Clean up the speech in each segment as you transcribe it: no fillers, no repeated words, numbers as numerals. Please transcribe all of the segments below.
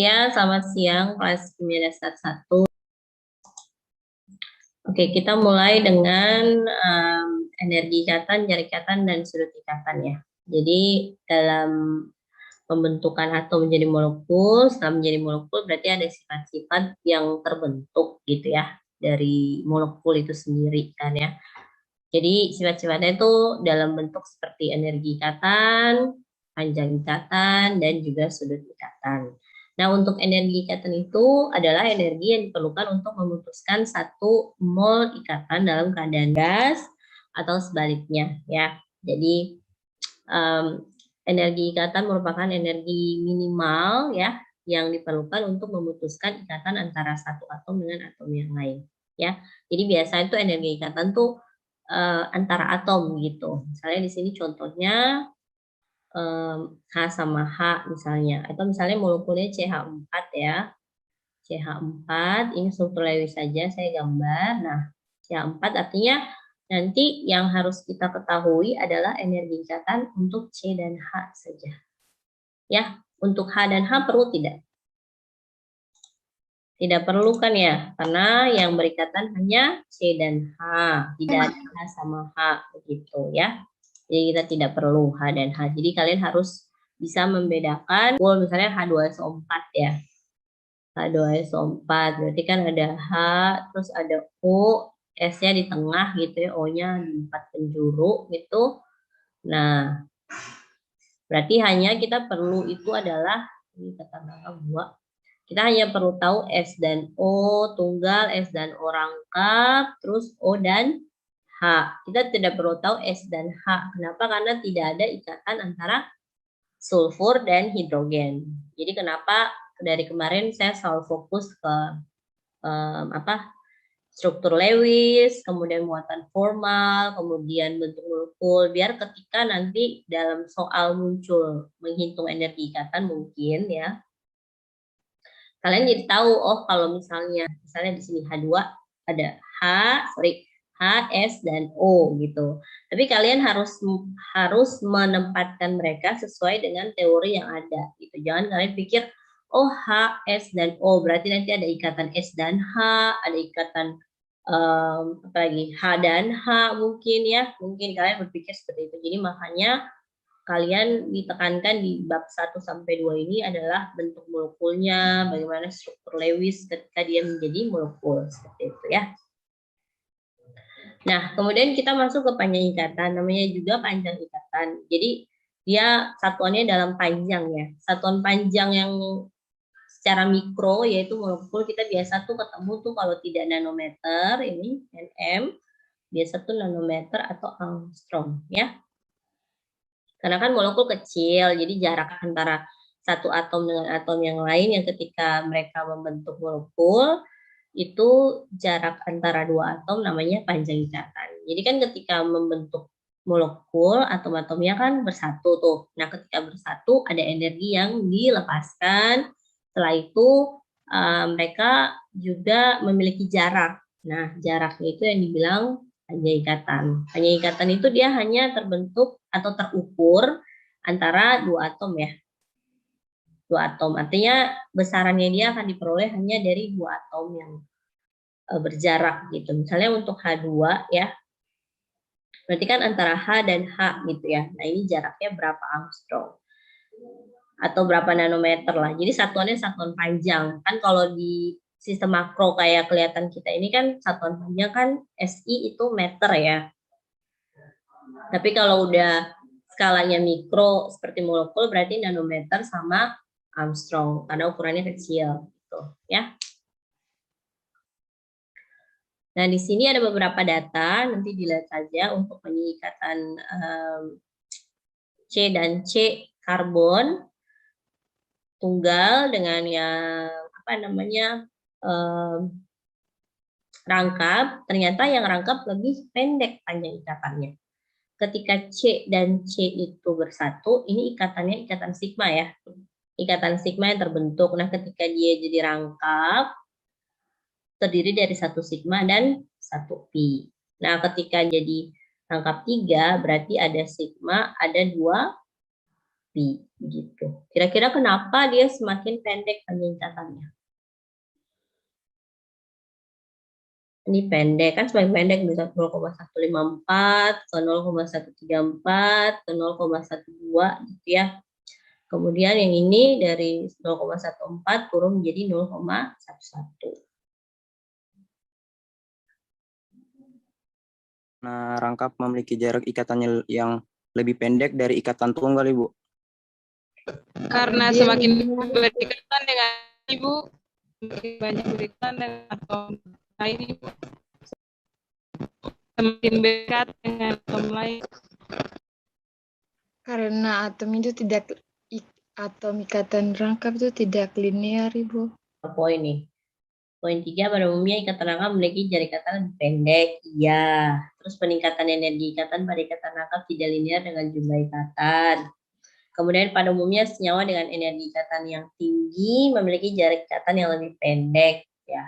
Ya, selamat siang kelas kimia dasar 1. Oke, kita mulai dengan energi ikatan, jarak ikatan, dan sudut ikatan ya. Jadi dalam pembentukan atom menjadi molekul, setelah menjadi molekul berarti ada sifat-sifat yang terbentuk gitu ya dari molekul itu sendiri kan ya. Jadi sifat-sifatnya itu dalam bentuk seperti energi ikatan, panjang ikatan, dan juga sudut ikatan. Nah, untuk energi ikatan itu adalah energi yang diperlukan untuk memutuskan satu mol ikatan dalam keadaan gas atau sebaliknya ya. Jadi em, energi ikatan merupakan energi minimal ya yang diperlukan untuk memutuskan ikatan antara satu atom dengan atom yang lain ya. Jadi biasanya itu energi ikatan tuh antara atom gitu. Misalnya di sini contohnya H sama H misalnya, atau misalnya molekulnya CH4 ya. CH4 ini struktur Lewis saja saya gambar. Nah, CH4 artinya nanti yang harus kita ketahui adalah energi ikatan untuk C dan H saja. Ya, untuk H dan H perlu tidak? Tidak perlu kan ya, karena yang berikatan hanya C dan H, tidak ada H sama H begitu ya. Jadi kita tidak perlu H dan H. Jadi kalian harus bisa membedakan, misalnya H2SO4 ya. H2SO4, berarti kan ada H, terus ada O, S-nya di tengah gitu ya, O-nya di 4 penjuru gitu. Nah, berarti hanya kita perlu itu adalah, ini kata buat kita hanya perlu tahu S dan O tunggal, S dan O rangkap, terus O dan H. Kita tidak perlu tahu S dan H. Kenapa? Karena tidak ada ikatan antara sulfur dan hidrogen. Jadi kenapa dari kemarin saya selalu fokus ke struktur Lewis, kemudian muatan formal, kemudian bentuk molekul, biar ketika nanti dalam soal muncul menghitung energi ikatan mungkin ya, kalian jadi tahu oh kalau misalnya di sini H2 ada H, S dan O gitu. Tapi kalian harus menempatkan mereka sesuai dengan teori yang ada gitu. Jangan kalian pikir oh H, S dan O berarti nanti ada ikatan S dan H, ada ikatan apa lagi H dan H mungkin ya. Mungkin kalian berpikir seperti itu. Jadi makanya kalian ditekankan di bab 1 sampai 2 ini adalah bentuk molekulnya, bagaimana struktur Lewis ketika dia menjadi molekul seperti itu ya. Nah, kemudian kita masuk ke panjang ikatan, namanya juga panjang ikatan. Jadi dia satuannya dalam panjang ya. Satuan panjang yang secara mikro yaitu molekul kita biasa tuh ketemu tuh kalau tidak nanometer ini nm, biasa tuh nanometer atau angstrom ya. Karena kan molekul kecil, jadi jarak antara satu atom dengan atom yang lain yang ketika mereka membentuk molekul, itu jarak antara dua atom namanya panjang ikatan. Jadi kan ketika membentuk molekul, atom-atomnya kan bersatu tuh. Nah, ketika bersatu ada energi yang dilepaskan. Setelah itu mereka juga memiliki jarak. Nah, jaraknya itu yang dibilang panjang ikatan. Panjang ikatan itu dia hanya terbentuk atau terukur antara dua atom ya. Dua atom. Artinya besarannya dia akan diperoleh hanya dari dua atom yang berjarak gitu. Misalnya untuk H2 ya. Berarti kan antara H dan H gitu ya. Nah, ini jaraknya berapa angstrom atau berapa nanometer lah. Jadi satuannya satuan panjang. Kan kalau di sistem makro kayak kelihatan kita ini kan satuan panjang kan SI itu meter ya. Tapi kalau udah skalanya mikro seperti molekul berarti nanometer sama Armstrong karena ukurannya kecil gitu ya. Nah, di sini ada beberapa data, nanti dilihat saja untuk penyikatan C dan C karbon tunggal dengan yang apa namanya rangkap, ternyata yang rangkap lebih pendek panjang ikatannya. Ketika C dan C itu bersatu, ini ikatannya ikatan sigma ya. Ikatan sigma yang terbentuk. Nah, ketika dia jadi rangkap, terdiri dari satu sigma dan satu pi. Nah, ketika jadi rangkap 3, berarti ada sigma, ada 2 pi gitu. Kira-kira kenapa dia semakin pendek panjang ikatannya? Ini pendek kan, semakin pendek bisa 0,154 ke 0,134 ke 0,12 gitu ya. Kemudian yang ini dari 0,14 turun menjadi 0,11. Nah, rangkap memiliki jarak ikatannya yang lebih pendek dari ikatan tunggal, Ibu. Karena semakin berdekatan dengan Ibu, semakin banyak berdekatan dengan atom lain, Ibu. Semakin dekat dengan atom lain. Karena atom ikatan rangkap itu tidak linear, Ibu. Poin nih. Poin 3, pada umumnya ikatan rangkap memiliki jarak ikatan lebih pendek. Iya. Terus peningkatan energi ikatan pada ikatan rangkap tidak linear dengan jumlah ikatan. Kemudian pada umumnya senyawa dengan energi ikatan yang tinggi memiliki jarak ikatan yang lebih pendek. Ya.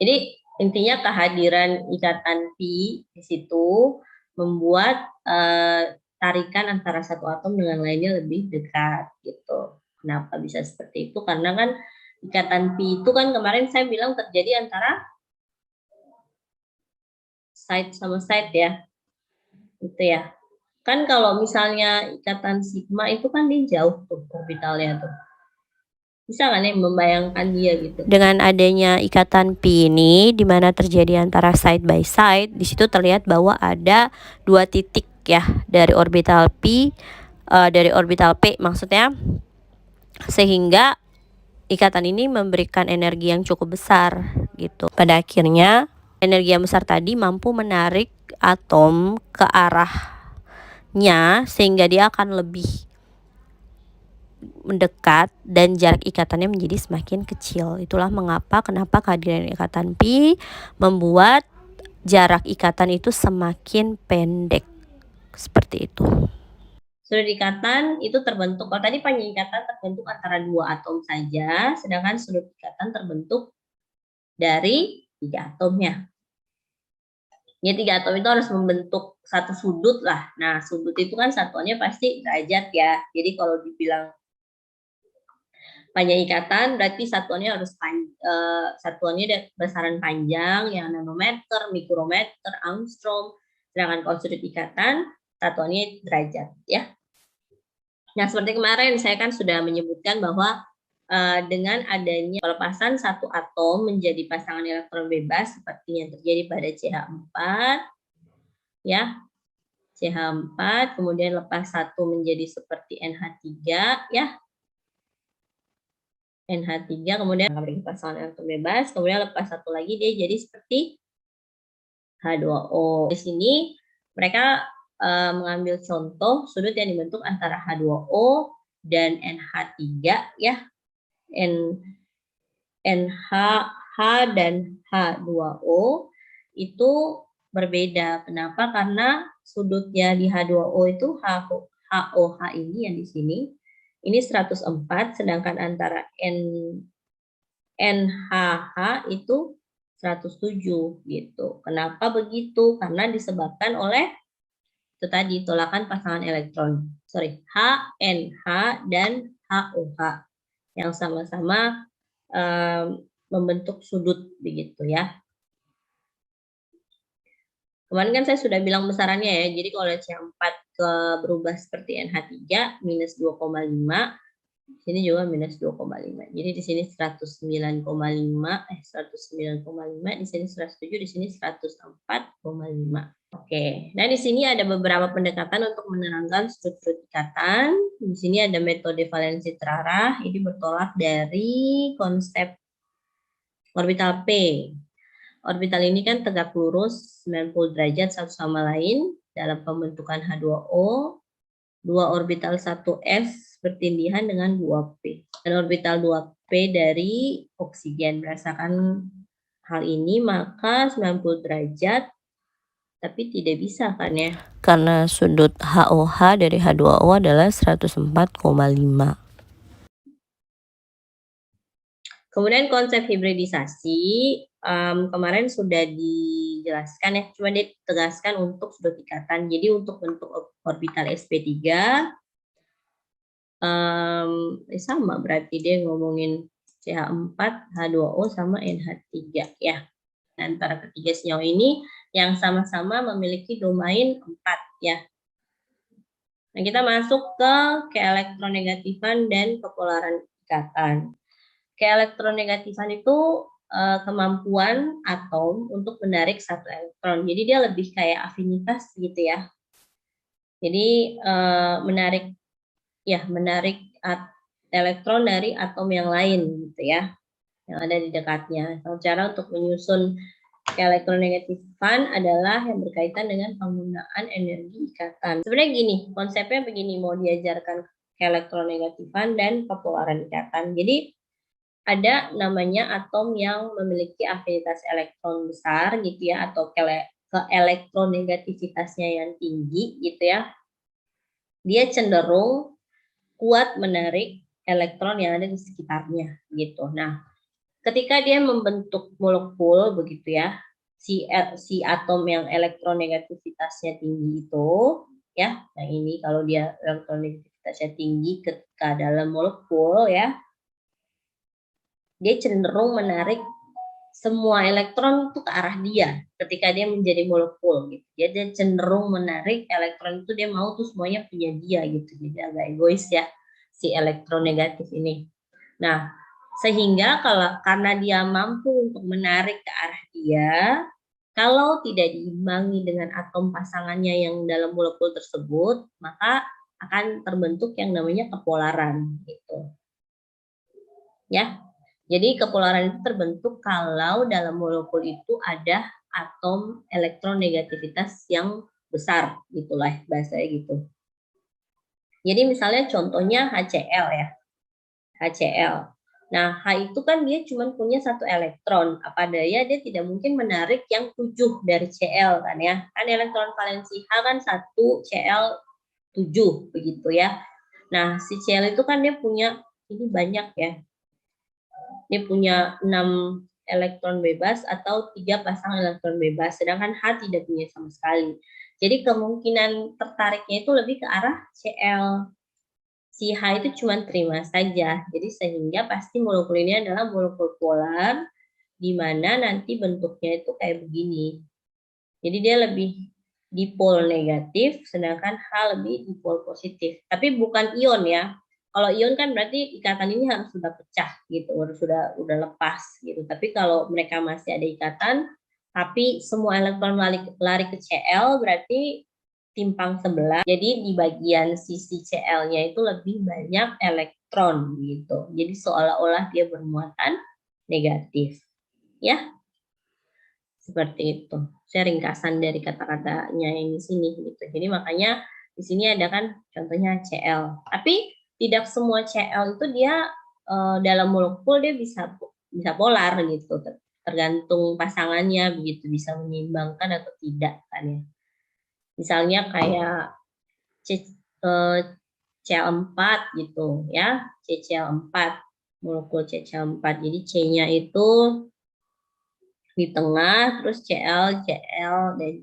Jadi intinya kehadiran ikatan pi di situ membuat tarikan antara satu atom dengan lainnya lebih dekat gitu. Kenapa bisa seperti itu? Karena kan ikatan pi itu kan kemarin saya bilang terjadi antara side sama side ya. Gitu ya. Kan kalau misalnya ikatan sigma itu kan dia jauh tuh orbitalnya tuh. Bisa kan ya membayangkan dia gitu. Dengan adanya ikatan pi ini di mana terjadi antara side by side, di situ terlihat bahwa ada dua titik ya dari orbital pi, dari orbital p maksudnya, sehingga ikatan ini memberikan energi yang cukup besar gitu. Pada akhirnya energi yang besar tadi mampu menarik atom ke arahnya sehingga dia akan lebih mendekat dan jarak ikatannya menjadi semakin kecil. Itulah kenapa kehadiran ikatan pi membuat jarak ikatan itu semakin pendek. Seperti itu. Sudut ikatan itu terbentuk, kalau tadi panjang ikatan terbentuk antara dua atom saja, sedangkan sudut ikatan terbentuk dari 3 atomnya. Ya 3 atom itu harus membentuk satu sudut lah. Nah sudut itu kan satuannya pasti derajat ya. Jadi kalau dibilang panjang ikatan berarti satuannya harus satuannya besaran panjang yang nanometer, mikrometer, angstrom. Sedangkan kalau sudut ikatan satuannya derajat ya. Nah seperti kemarin saya kan sudah menyebutkan bahwa dengan adanya pelepasan satu atom menjadi pasangan elektron bebas seperti yang terjadi pada CH4 ya. CH4 kemudian lepas satu menjadi seperti NH3 ya. NH3 kemudian memiliki pasangan elektron bebas, kemudian lepas satu lagi dia jadi seperti H2O. Di sini mereka mengambil contoh sudut yang dibentuk antara H2O dan NH3 ya. NH dan H2O itu berbeda. Kenapa? Karena sudutnya di H2O itu HOH ini yang di sini ini 104, sedangkan antara NHH itu 107 gitu. Kenapa begitu? Karena disebabkan oleh itu tadi tolakan pasangan elektron. HNH dan HOH yang sama-sama membentuk sudut begitu ya. Kemarin kan saya sudah bilang besarannya ya. Jadi kalau CH4 berubah seperti NH3 minus 2,5, sini juga minus 2,5. Jadi di sini 109,5, 109,5, di sini 107, di sini 104,5. Oke, nah di sini ada beberapa pendekatan untuk menerangkan struktur ikatan. Di sini ada metode valensi terarah, ini bertolak dari konsep orbital P. Orbital ini kan tegak lurus 90 derajat satu sama lain dalam pembentukan H2O. Dua orbital 1s bertindihan dengan 2p. Dan orbital 2p dari oksigen. Berdasarkan hal ini maka 90 derajat, tapi tidak bisa kan ya? Karena sudut HOH dari H2O adalah 104,5. Kemudian konsep hibridisasi kemarin sudah dijelaskan ya, cuma ditegaskan untuk sudut ikatan. Jadi untuk bentuk orbital sp3 sama berarti dia ngomongin CH4, H2O sama NH3 ya. Antara ketiga senyawa ini yang sama-sama memiliki domain 4 ya. Nah, kita masuk ke keelektronegatifan dan kepolaran ikatan. Keelektronegatifan itu kemampuan atom untuk menarik satu elektron. Jadi dia lebih kayak afinitas gitu ya. Jadi menarik elektron dari atom yang lain gitu ya, yang ada di dekatnya. Cara untuk menyusun keelektronegatifan adalah yang berkaitan dengan penggunaan energi ikatan. Sebenarnya gini, konsepnya begini, mau diajarkan keelektronegatifan dan kepolaran ikatan. Jadi ada namanya atom yang memiliki afinitas elektron besar gitu ya, atau keelektronegativitasnya yang tinggi gitu ya. Dia cenderung kuat menarik elektron yang ada di sekitarnya gitu. Nah, ketika dia membentuk molekul begitu ya, si atom yang elektronegativitasnya tinggi itu ya, nah ini kalau dia elektronegativitasnya tinggi ketika dalam molekul ya, dia cenderung menarik semua elektron itu ke arah dia ketika dia menjadi molekul gitu. Dia cenderung menarik elektron itu, dia mau tuh semuanya punya dia gitu. Jadi agak egois ya si elektronegatif ini. Nah, sehingga karena dia mampu untuk menarik ke arah dia, kalau tidak diimbangi dengan atom pasangannya yang dalam molekul tersebut, maka akan terbentuk yang namanya kepolaran gitu. Ya. Jadi kepolaran itu terbentuk kalau dalam molekul itu ada atom elektronegativitas yang besar, gitulah bahasanya gitu. Jadi misalnya contohnya HCl ya, HCl. Nah, H itu kan dia cuma punya satu elektron. Apa daya dia tidak mungkin menarik yang 7 dari Cl kan ya. Kan elektron valensi H kan 1, Cl 7 begitu ya. Nah, si Cl itu kan dia punya ini banyak ya. Dia punya 6 elektron bebas atau 3 pasang elektron bebas, sedangkan H tidak punya sama sekali. Jadi kemungkinan tertariknya itu lebih ke arah Cl. Si H itu cuma terima saja. Jadi sehingga pasti molekul ini adalah molekul polar, di mana nanti bentuknya itu kayak begini. Jadi dia lebih dipol negatif, sedangkan H lebih dipol positif. Tapi bukan ion ya. Kalau ion kan berarti ikatan ini harus sudah pecah gitu, harus sudah lepas gitu. Tapi kalau mereka masih ada ikatan, tapi semua elektron lari ke Cl, berarti timpang sebelah. Jadi di bagian sisi Cl-nya itu lebih banyak elektron gitu. Jadi seolah-olah dia bermuatan negatif. Ya, seperti itu. Saya ringkasan dari kata-katanya yang di sini gitu. Jadi makanya di sini ada kan contohnya Cl. Tapi tidak semua Cl itu dia dalam molekul dia bisa polar gitu. Tergantung pasangannya begitu, bisa menyeimbangkan atau tidak kan ya. Misalnya kayak Cl4 gitu ya, CCl4, molekul CCl4. Jadi C-nya itu di tengah, terus Cl, dan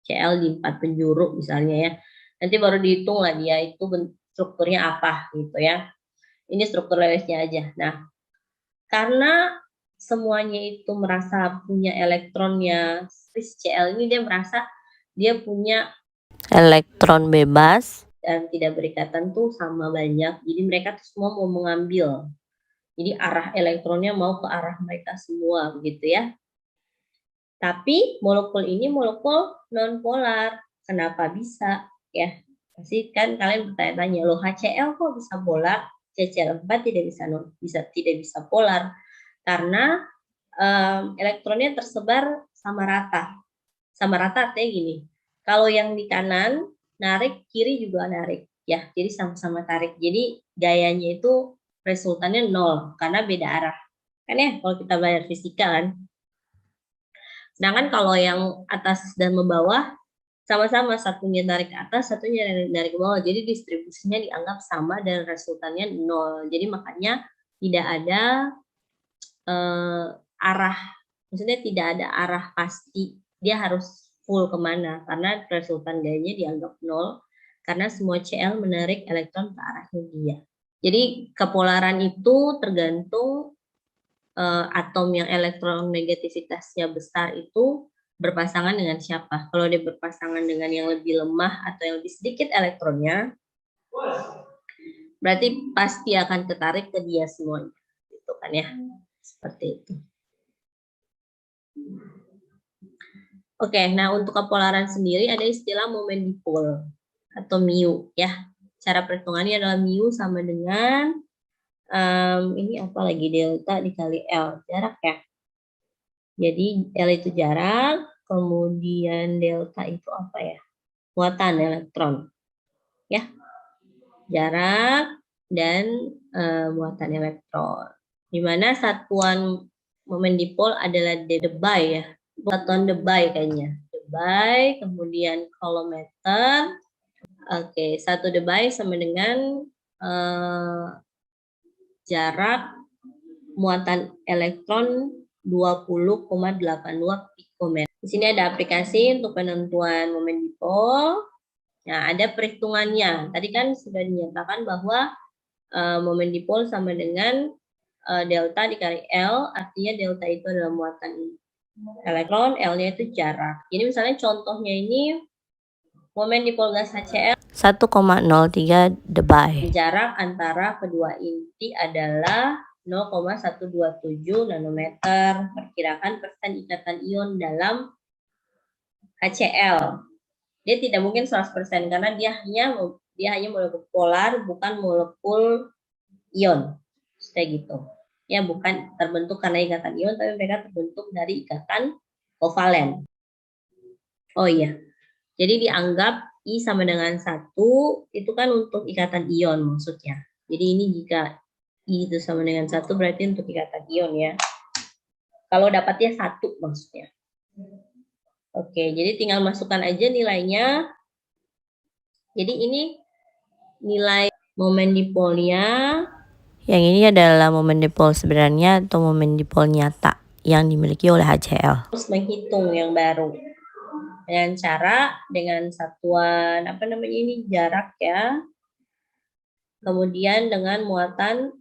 Cl di 4 penjuru misalnya ya. Nanti baru dihitung lah dia itu strukturnya apa gitu ya. Ini struktur Lewesnya aja. Nah, karena semuanya itu merasa punya elektronnya, Cl ini dia merasa dia punya elektron bebas dan tidak berikatan tuh sama banyak. Jadi mereka tuh semua mau mengambil. Jadi arah elektronnya mau ke arah mereka semua begitu ya. Tapi molekul ini molekul non-polar. Kenapa bisa? Ya, pasti kan kalian bertanya-tanya, loh HCl kok bisa polar? CCl4 tidak bisa polar karena elektronnya tersebar sama rata. Sama rata artinya gini, kalau yang di kanan narik, kiri juga narik. Ya, jadi sama-sama tarik. Jadi gayanya itu resultannya 0 karena beda arah. Kan ya, kalau kita belajar fisika kan. Sedangkan kalau yang atas dan bawah sama-sama, satunya narik ke atas, satunya narik ke bawah. Jadi distribusinya dianggap sama dan resultannya 0. Jadi makanya tidak ada arah Maksudnya tidak ada arah pasti dia harus full kemana, karena resultan gayanya dianggap 0, karena semua Cl menarik elektron ke arahnya dia. Jadi kepolaran itu tergantung atom yang elektron negativitasnya besar itu berpasangan dengan siapa. Kalau dia berpasangan dengan yang lebih lemah atau yang lebih sedikit elektronnya, berarti pasti akan ketarik ke dia semuanya. Gitu kan ya. Seperti itu. Oke, nah untuk kepolaran sendiri ada istilah momen dipol atau mu ya. Cara perhitungannya adalah mu sama dengan ini apa lagi, delta dikali L, jarak ya. Jadi L itu jarak, kemudian delta itu apa ya? Muatan elektron. Ya. Jarak dan muatan elektron. Di mana satuan momen dipol adalah debye ya. Satuan debye kayaknya. Debye, kemudian kolometer. Oke, 1 debye sama dengan jarak muatan elektron 20,82 pikometer. Di sini ada aplikasi untuk penentuan momen dipol. Nah, ada perhitungannya. Tadi kan sudah dinyatakan bahwa momen dipol sama dengan delta dikali L, artinya delta itu adalah muatan elektron, L-nya itu jarak. Jadi misalnya contohnya ini momen dipol gas HCl 1,03 debye. Jarak antara kedua inti adalah 0,127 nanometer. Perkirakan persen ikatan ion dalam HCl. Dia tidak mungkin 100% karena dia hanya molekul polar, bukan molekul ion. Kayak gitu. Ya, bukan terbentuk karena ikatan ion, tapi mereka terbentuk dari ikatan kovalen. Oh iya. Jadi dianggap I sama dengan 1, itu kan untuk ikatan ion maksudnya. Jadi ini jika I itu sama dengan 1 berarti untuk ikatan ion ya. Kalau dapatnya 1 maksudnya. Oke, jadi tinggal masukkan aja nilainya. Jadi ini nilai momen dipolnya. Yang ini adalah momen dipol sebenarnya atau momen dipol nyata yang dimiliki oleh HCl. Terus menghitung yang baru. Dengan satuan apa namanya ini, jarak ya. Kemudian dengan muatan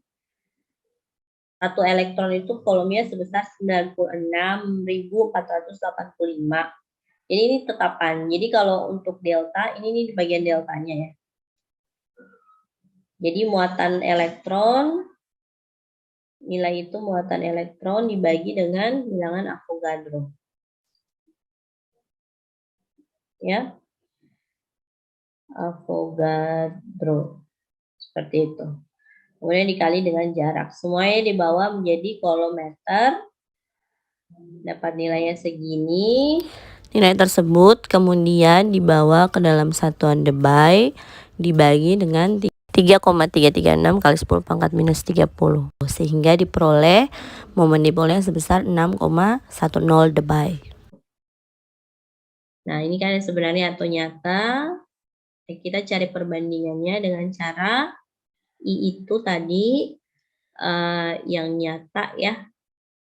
1 elektron itu volumenya sebesar 96.485. Jadi ini tetapan. Jadi kalau untuk delta, ini di bagian deltanya ya. Jadi muatan elektron, nilai itu muatan elektron dibagi dengan bilangan Avogadro. Ya. Avogadro. Seperti itu. Kemudian dikali dengan jarak. Semuanya dibawa menjadi kolometer. Dapat nilainya segini. Nilai tersebut kemudian dibawa ke dalam satuan debye dibagi dengan 3,336 kali 10 pangkat minus 30. Sehingga diperoleh momen dipolnya sebesar 6,10 debye. Nah, ini kan sebenarnya atau nyata. Kita cari perbandingannya dengan cara I itu tadi yang nyata ya.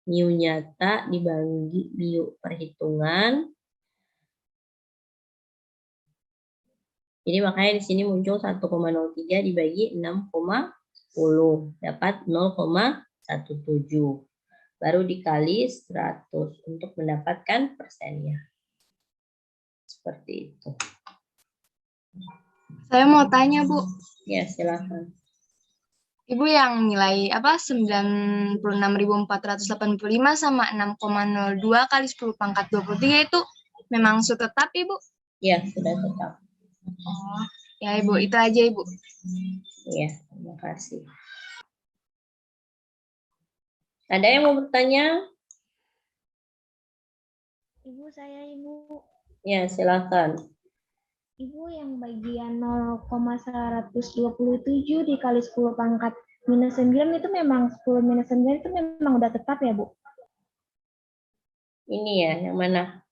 Mu nyata dibagi mu perhitungan. Jadi makanya di sini muncul 1,03 dibagi 6,10 dapat 0,17. Baru dikali 100 untuk mendapatkan persennya. Seperti itu. Saya mau tanya, Bu. Ya, silakan. Ibu yang nilai 96.485 sama 6,02 kali 10 pangkat 23 itu memang sudah tetap, Ibu? Ya, sudah tetap. Oh, ya Ibu, itu aja Ibu. Iya, terima kasih. Ada yang mau bertanya? Ibu, saya Ibu. Ya, silakan. Ibu, yang bagian 0,127 dikali 10 pangkat minus 9 itu memang 10 minus 9 itu memang udah tetap ya, Bu? Ini ya, yang mana?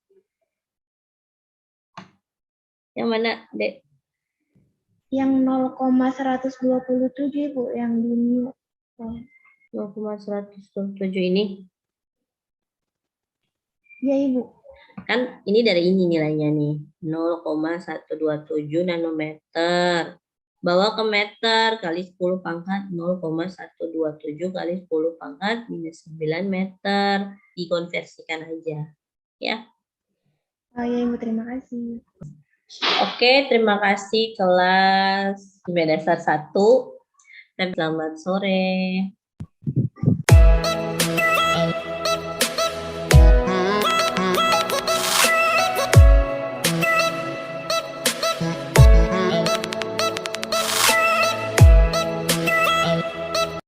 Yang mana, Dek? Yang 0,127 Ibu, yang di mu. 0,127 ini. Iya, Ibu. Kan ini dari ini nilainya nih, 0,127 nanometer. Bawa ke meter kali 10 pangkat 0,127 kali 10 pangkat minus 9 meter. Dikonversikan aja. Ya. Oh iya, Ibu, terima kasih. Oke, terima kasih kelas Kimia Dasar 1. Dan selamat sore.